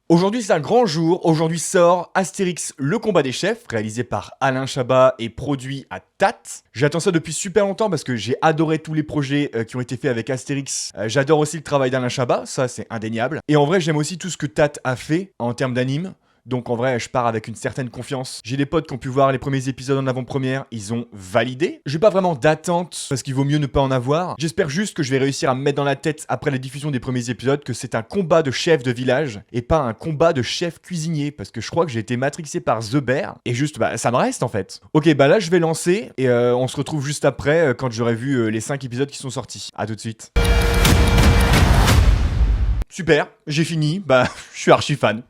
Aujourd'hui c'est un grand jour, aujourd'hui sort Astérix le combat des chefs, réalisé par Alain Chabat et produit à Tate. J'attends ça depuis super longtemps parce que j'ai adoré tous les projets qui ont été faits avec Astérix. J'adore aussi le travail d'Alain Chabat, ça c'est indéniable. Et en vrai j'aime aussi tout ce que Tate a fait en termes d'anime. Donc en vrai, je pars avec une certaine confiance. J'ai des potes qui ont pu voir les premiers épisodes en avant-première, ils ont validé. J'ai pas vraiment d'attente, parce qu'il vaut mieux ne pas en avoir. J'espère juste que je vais réussir à me mettre dans la tête, après la diffusion des premiers épisodes, que c'est un combat de chef de village, et pas un combat de chef cuisinier, parce que je crois que j'ai été matrixé par The Bear, et juste, ça me reste en fait. Ok, là je vais lancer, et on se retrouve juste après, quand j'aurai vu les 5 épisodes qui sont sortis. À tout de suite. Super, j'ai fini, je suis archi fan.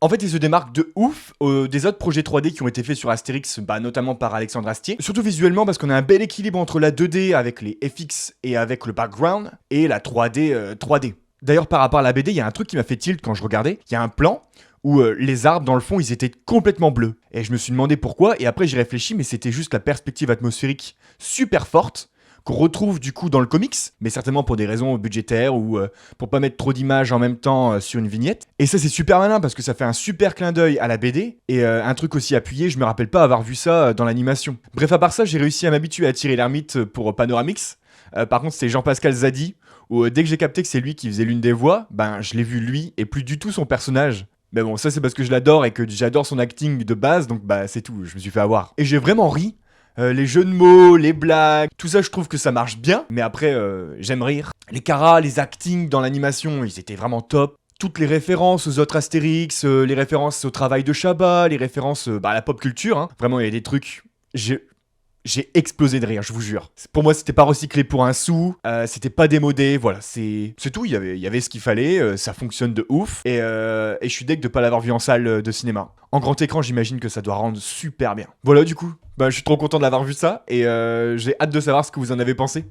En fait, il se démarque de ouf des autres projets 3D qui ont été faits sur Astérix, notamment par Alexandre Astier. Surtout visuellement parce qu'on a un bel équilibre entre la 2D avec les FX et avec le background et la 3D 3D. D'ailleurs, par rapport à la BD, il y a un truc qui m'a fait tilt quand je regardais. Il y a un plan où les arbres dans le fond, ils étaient complètement bleus. Et je me suis demandé pourquoi, et après j'ai réfléchi, mais c'était juste la perspective atmosphérique super forte qu'on retrouve du coup dans le comics, mais certainement pour des raisons budgétaires ou pour pas mettre trop d'images en même temps sur une vignette. Et ça c'est super malin parce que ça fait un super clin d'œil à la BD, et un truc aussi appuyé, je me rappelle pas avoir vu ça dans l'animation. Bref, à part ça, j'ai réussi à m'habituer à tirer l'ermite pour Panoramix. Par contre, c'est Jean-Pascal Zadi, où dès que j'ai capté que c'est lui qui faisait l'une des voix, je l'ai vu lui et plus du tout son personnage. Mais bon, ça c'est parce que je l'adore et que j'adore son acting de base, donc c'est tout, je me suis fait avoir. Et j'ai vraiment ri. Les jeux de mots, les blagues, tout ça je trouve que ça marche bien, mais après j'aime rire. Les caras, les actings dans l'animation, ils étaient vraiment top. Toutes les références aux autres Astérix, les références au travail de Chabat, les références à la pop culture, hein. Vraiment il y a des trucs... J'ai explosé de rire, je vous jure. Pour moi, c'était pas recyclé pour un sou, c'était pas démodé, voilà, c'est tout, il y avait ce qu'il fallait, ça fonctionne de ouf, et je suis deg de pas l'avoir vu en salle de cinéma. En grand écran, j'imagine que ça doit rendre super bien. Voilà, du coup, je suis trop content d'avoir vu ça, et j'ai hâte de savoir ce que vous en avez pensé.